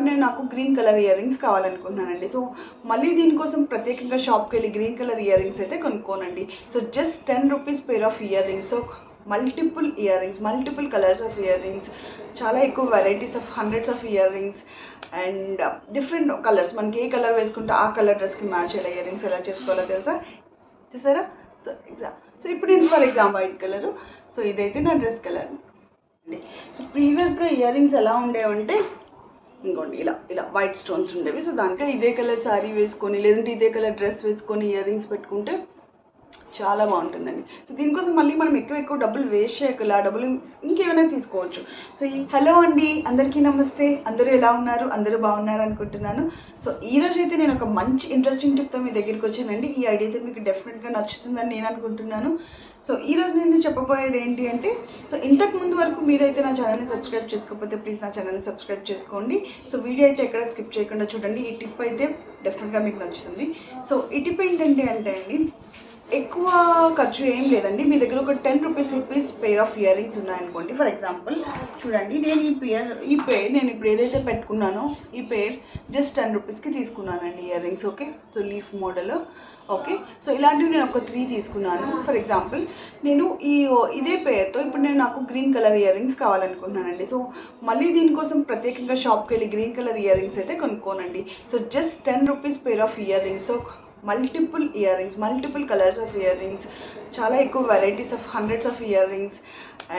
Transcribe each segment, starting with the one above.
ఇప్పుడు నాకు green colour earrings కావాలనుకుంటున్నానండి. సో మళ్ళీ దీనికోసం ప్రత్యేకంగా షాప్కి వెళ్ళి గ్రీన్ కలర్ ఇయర్ రింగ్స్ అయితే కొనుక్కోనండి. So just 10 rupees pair of earrings. So multiple earrings, multiple colours of earrings, చాలా ఎక్కువ varieties of hundreds of earrings and different colours. మనకి ఏ కలర్ వేసుకుంటే ఆ కలర్ డ్రెస్కి match అయ్యే ఇయర్ రింగ్స్ ఎలా చేసుకోవాలో తెలుసా? చూసారా? సో ఇప్పుడు నేను for example white colour. So ఇదైతే నా డ్రెస్ కలర్ అండి. సో ప్రీవియస్గా ఇయర్ రింగ్స్ ఎలా ఉండేవంటే ఇంకోండి ఇలా ఇలా వైట్ స్టోన్స్ ఉండేవి. సో దానికే ఇదే కలర్ శారీ వేసుకొని లేదంటే ఇదే కలర్ డ్రెస్ వేసుకొని ఇయర్ రింగ్స్ పెట్టుకుంటే చాలా బాగుంటుందండి. సో దీనికోసం మళ్ళీ మనం ఎక్కువ డబ్బులు వేస్ట్ చేయగల డబ్బులు ఇంకేమైనా తీసుకోవచ్చు. సో హలో అండి, అందరికీ నమస్తే. అందరూ ఎలా ఉన్నారు? అందరూ బాగున్నారు అనుకుంటున్నాను. సో ఈరోజు అయితే నేను ఒక మంచి ఇంట్రెస్టింగ్ టిప్తో మీ దగ్గరికి వచ్చానండి. ఈ ఐడియా అయితే మీకు డెఫినెట్గా నచ్చుతుందని నేను అనుకుంటున్నాను. సో ఈరోజు నేను చెప్పబోయేది ఏంటి అంటే, సో ఇంతకు ముందు వరకు మీరైతే నా ఛానల్ని సబ్స్క్రైబ్ చేసుకోకపోతే ప్లీజ్ నా ఛానల్ని సబ్స్క్రైబ్ చేసుకోండి. సో వీడియో అయితే ఎక్కడ స్కిప్ చేయకుండా చూడండి. ఈ టిప్ అయితే డెఫినెట్గా మీకు నచ్చుతుంది. సో ఈ టిప్ ఏంటంటే అండి, ఎక్కువ ఖర్చు ఏం లేదండి. మీ దగ్గర ఒక 10 rupees pair of ear rings ఉన్నాయనుకోండి. ఫర్ ఎగ్జాంపుల్ చూడండి, నేను ఈ పేర్ నేను ఇప్పుడు ఏదైతే పెట్టుకున్నానో ఈ పేర్ జస్ట్ 10 రూపీస్కి తీసుకున్నానండి ear rings. Okay, so leaf model. Okay, so ఇలాంటివి నేను ఒక 3 తీసుకున్నాను. ఫర్ ఎగ్జాంపుల్ నేను ఇదే పేర్తో ఇప్పుడు నాకు గ్రీన్ కలర్ ఇయర్ రింగ్స్ కావాలనుకుంటున్నానండి. సో మళ్ళీ దీనికోసం ప్రత్యేకంగా షాప్కి వెళ్ళి గ్రీన్ కలర్ ఇయర్ రింగ్స్ అయితే కొనుక్కోనండి. So just 10 rupees pair of earrings. So multiple earrings, multiple colours of earrings, చాలా ఎక్కువ varieties of hundreds of earrings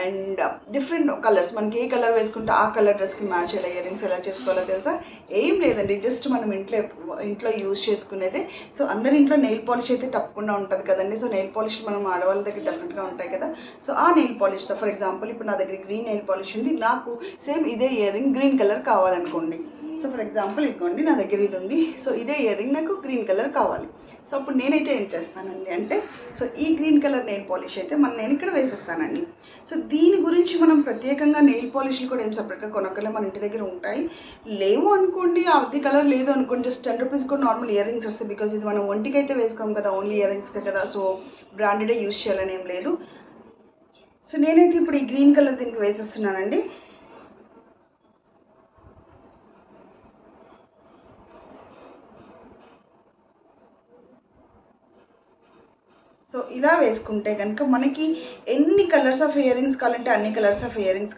and different colours. మనకి ఏ కలర్ వేసుకుంటే ఆ కలర్ డ్రెస్కి match అయ్యే ఇయర్ రింగ్స్ ఎలా చేసుకోవాలో తెలుసా? ఏం లేదండి, జస్ట్ మనం ఇంట్లో యూజ్ చేసుకునేదే. సో అందరి ఇంట్లో నెయిల్ పాలిష్ అయితే తప్పకుండా ఉంటుంది కదండి. సో నెయిల్ పాలిష్ మనం ఆడవాళ్ళ దగ్గర డెఫినెట్గా ఉంటాయి కదా. సో ఆ నెయిల్ పాలిష్తో ఫర్ ఎగ్జాంపుల్ ఇప్పుడు నా దగ్గర గ్రీన్ నెయిల్ పాలిష్ ఉంది. నాకు సేమ్ ఇదే ఇయర్ రింగ్ గ్రీన్ కలర్ కావాలనుకోండి. సో ఫర్ ఎగ్జాంపుల్ ఇదిగోండి నా దగ్గర ఇది ఉంది. సో ఇదే ఇయర్ రింగ్ నాకు గ్రీన్ కలర్ కావాలి. సో అప్పుడు నేనైతే ఏం చేస్తానండి అంటే, సో ఈ గ్రీన్ కలర్ నెయిల్ పాలిష్ అయితే నేను ఇక్కడ వేసేస్తానండి. సో దీని గురించి మనం ప్రత్యేకంగా నెయిల్ పాలిష్లు కూడా ఏం సపరేట్గా కొనక్కలే, మన ఇంటి దగ్గర ఉంటాయి. లేవు అనుకోండి, అది కలర్ లేదు అనుకోండి, జస్ట్ 10 రూపీస్ కూడా నార్మల్ ఇయర్ రింగ్స్ వస్తాయి. బికాజ్ ఇది మనం ఒంటికి అయితే వేసుకోం కదా, ఓన్లీ ఇయర్ రింగ్స్కే కదా. సో బ్రాండెడే యూజ్ చేయాలని ఏం లేదు. సో నేనైతే ఇప్పుడు ఈ గ్రీన్ కలర్ దీనికి వేసేస్తున్నానండి. సో ఇలా వేసుకుంటే కనుక మనకి ఎన్ని కలర్స్ ఆఫ్ ఇయర్ రింగ్స్ కావాలంటే అన్ని కలర్స్ ఆఫ్ ఇయర్ రింగ్స్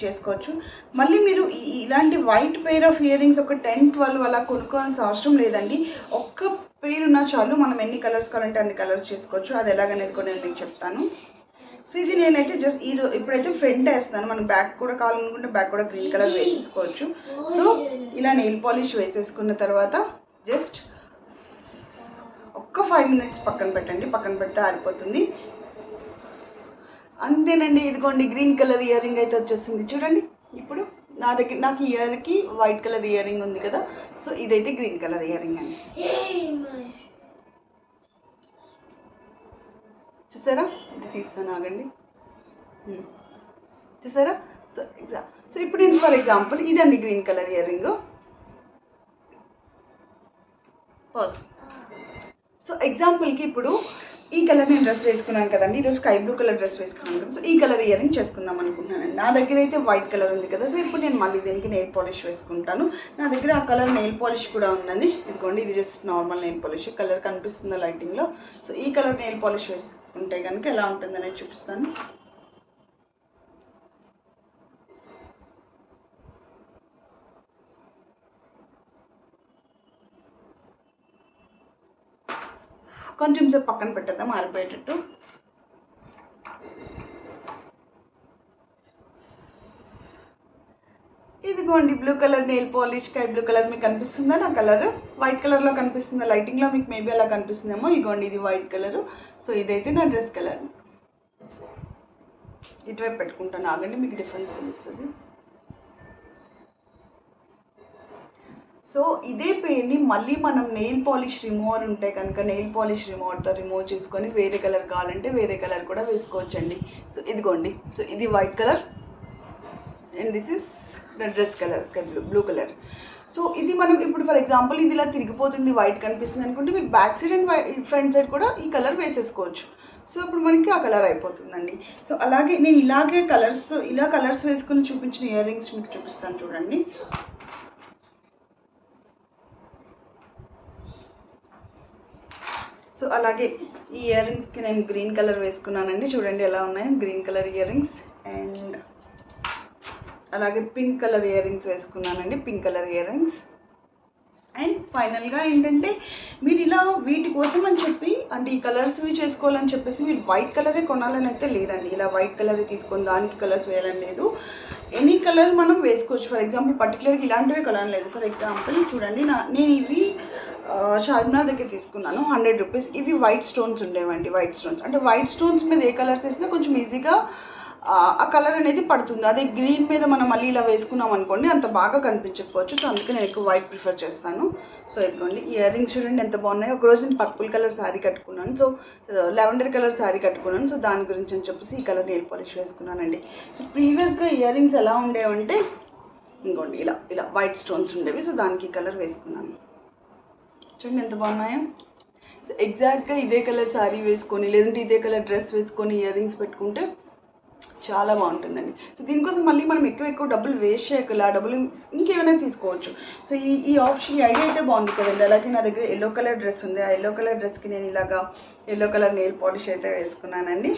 చేసుకోవచ్చు. మళ్ళీ మీరు ఇలాంటి white pair of ear rings ఒక 10-12 అలా కొనుక్కోవాల్సిన అవసరం లేదండి. ఒక్క పెయిర్ ఉన్నా చాలు, మనం ఎన్ని కలర్స్ కావాలంటే అన్ని కలర్స్ చేసుకోవచ్చు. అది ఎలాగనేది కూడా నేను మీకు చెప్తాను. సో ఇది నేనైతే జస్ట్ ఇప్పుడైతే ఫ్రంట్ వేస్తాను. మనకు బ్యాక్ కూడా కావాలనుకుంటే బ్యాక్ కూడా గ్రీన్ కలర్ వేసేసుకోవచ్చు. సో ఇలా నెయిల్ పాలిష్ వేసేసుకున్న తర్వాత జస్ట్ ఒక్క 5 మినిట్స్ పక్కన పెట్టండి. పక్కన పెడితే ఆరిపోతుంది. అంతేనండి, ఇదిగోండి గ్రీన్ కలర్ ఇయర్ రింగ్ అయితే వచ్చేసింది. చూడండి, ఇప్పుడు నాకు ఇయర్కి వైట్ కలర్ ఇయర్ రింగ్ ఉంది కదా. సో ఇదైతే గ్రీన్ కలర్ ఇయర్ రింగ్ అండి. చూసారా? ఇది తీస్తాను, ఆగండి. చూసారా? సో ఇప్పుడు నేను ఫర్ ఎగ్జాంపుల్ ఇదండి green colour ear ring. So ఎగ్జాంపుల్కి ఇప్పుడు ఈ కలర్ నేను డ్రెస్ వేసుకున్నాను కదండి, ఈరోజు స్కై బ్లూ కలర్ డ్రెస్ వేసుకున్నాను కదా. సో ఈ కలర్ ఇయర్ రింగ్ చేసుకుందాం అనుకుంటున్నానండి. నా దగ్గర అయితే వైట్ కలర్ ఉంది కదా. సో ఇప్పుడు నేను మళ్ళీ దీనికి నెయిల్ పాలిష్ వేసుకుంటాను. నా దగ్గర ఆ కలర్ నెయిల్ పాలిష్ కూడా ఉన్నది. ఇదిగోండి, ఇది just normal nail polish. Colour కనిపిస్తుంది లైటింగ్లో. సో ఈ కలర్ నెయిల్ పాలిష్ వేసుకుంటే కనుక ఎలా ఉంటుందనేది చూపిస్తాను. కొంచెం సేపు పక్కన పెట్టేద్దాం ఆరిపోయేటట్టు. ఇదిగోండి blue colour nail polish, sky blue colour మీకు కనిపిస్తుందా? నా కలర్ వైట్ కలర్లో కనిపిస్తుందా? లైటింగ్లో మీకు మేబీ అలా కనిపిస్తుందేమో. ఇదిగోండి ఇది వైట్ కలరు. సో ఇదైతే నా డ్రెస్ కలర్. ఇటువైపు పెట్టుకుంటాను, ఆగండి, మీకు డిఫరెన్స్ తెలుస్తుంది. సో ఇదే పెయిన్ని మళ్ళీ మనం నెయిల్ పాలిష్ రిమూవర్ ఉంటే కనుక నెయిల్ పాలిష్ రిమూవర్తో రిమూవ్ చేసుకొని వేరే కలర్ కావాలంటే వేరే కలర్ కూడా వేసుకోవచ్చండి. సో ఇదిగోండి, సో ఇది white colour and this is the dress colour blue colour. So ఇది మనం ఇప్పుడు ఫర్ ఎగ్జాంపుల్ ఇది ఇలా తిరిగిపోతుంది, వైట్ కనిపిస్తుంది అనుకుంటే మీరు back side and front side కూడా ఈ కలర్ వేసేసుకోవచ్చు. సో అప్పుడు మనకి ఆ కలర్ అయిపోతుందండి. సో అలాగే నేను ఇలా కలర్స్ వేసుకుని చూపించిన ఇయర్ రింగ్స్ మీకు చూపిస్తాను చూడండి. సో అలాగే ఈ ఇయర్ రింగ్స్కి నేను గ్రీన్ కలర్ వేసుకున్నానండి. చూడండి ఎలా ఉన్నాయో green colour earrings. And అలాగే పింక్ కలర్ ఇయర్ రింగ్స్ వేసుకున్నానండి, pink colour earrings. And ఫైనల్గా ఏంటంటే మీరు ఇలా వీటి కోసం అని చెప్పి అంటే ఈ కలర్స్వి చేసుకోవాలని చెప్పేసి మీరు వైట్ కలరే కొనాలని అయితే లేదండి. ఇలా వైట్ కలరే తీసుకొని దానికి కలర్స్ వేయాలని లేదు. ఎనీ కలర్ మనం వేసుకోవచ్చు. ఫర్ ఎగ్జాంపుల్ పర్టికులర్గా ఇలాంటివే కొనాలని లేదు. ఫర్ ఎగ్జాంపుల్ చూడండి, నేను ఇవి షార్మినార్ దగ్గర తీసుకున్నాను 100 రూపీస్. ఇవి వైట్ స్టోన్స్ ఉండేవండి. వైట్ స్టోన్స్ అంటే వైట్ స్టోన్స్ మీద ఏ కలర్స్ వేసినా కొంచెం ఈజీగా ఆ కలర్ అనేది పడుతుంది. అదే గ్రీన్ మీద మనం మళ్ళీ ఇలా వేసుకున్నాం అనుకోండి అంత బాగా కనిపించకపోవచ్చు. సో అందుకే నేను ఎక్కువ వైట్ ప్రిఫర్ చేస్తాను. సో ఇదిగోండి ఇయర్ రింగ్స్ చూడండి ఎంత బాగున్నాయి. ఒకరోజు నేను పర్పుల్ కలర్ శారీ కట్టుకున్నాను, సో లెవెండర్ కలర్ శారీ కట్టుకున్నాను. సో దాని గురించి అని చెప్పేసి ఈ కలర్ నెయిల్ పాలిష్ వేసుకున్నానండి. సో ప్రీవియస్గా ఇయర్ రింగ్స్ ఎలా ఉండేవంటే ఇంకోండి ఇలా ఇలా వైట్ స్టోన్స్ ఉండేవి. సో దానికి కలర్ వేసుకున్నాను. చూడండి ఎంత బాగున్నాయో. సో ఎగ్జాక్ట్గా ఇదే కలర్ శారీ వేసుకొని లేదంటే ఇదే కలర్ డ్రెస్ వేసుకొని ఇయర్ రింగ్స్ పెట్టుకుంటే చాలా బాగుంటుందండి. సో దీనికోసం మళ్ళీ మనం ఎక్కువ డబ్బులు వేస్ట్ చేయగల డబ్బులు ఇంకేమైనా తీసుకోవచ్చు. సో ఈ ఆప్షన్ ఈ ఐడియా అయితే బాగుంది కదండి. అలాగే నా దగ్గర ఎల్లో కలర్ డ్రెస్ ఉంది. ఆ ఎల్లో కలర్ డ్రెస్కి నేను ఇలాగా ఎల్లో కలర్ నెయిల్ పాలిష్ అయితే వేసుకున్నానండి.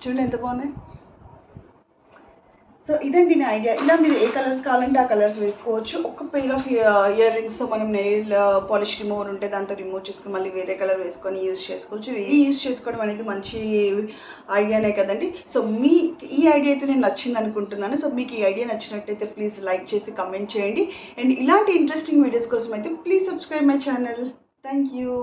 చూడండి ఎంత బాగున్నాయి. సో ఇదండి నా ఐడియా. ఇలా మీరు ఏ కలర్స్ కావాలంటే ఆ కలర్స్ వేసుకోవచ్చు. ఒక పెయిర్ ఆఫ్ ఇయర్ రింగ్స్తో మనం నెయిల్ పాలిష్ రిమూవర్ ఉంటే దాంతో రిమూవ్ చేసుకుని మళ్ళీ వేరే కలర్ వేసుకొని యూజ్ చేసుకోవచ్చు. ఈ యూజ్ చేసుకోవడం అనేది మంచి ఐడియానే కదండి. సో మీ ఈ ఐడియా అయితే నేను నచ్చింది అనుకుంటున్నాను. సో మీకు ఈ ఐడియా నచ్చినట్టయితే ప్లీజ్ లైక్ చేసి కమెంట్ చేయండి. అండ్ ఇలాంటి ఇంట్రెస్టింగ్ వీడియోస్ కోసం అయితే please subscribe my channel. Thank you.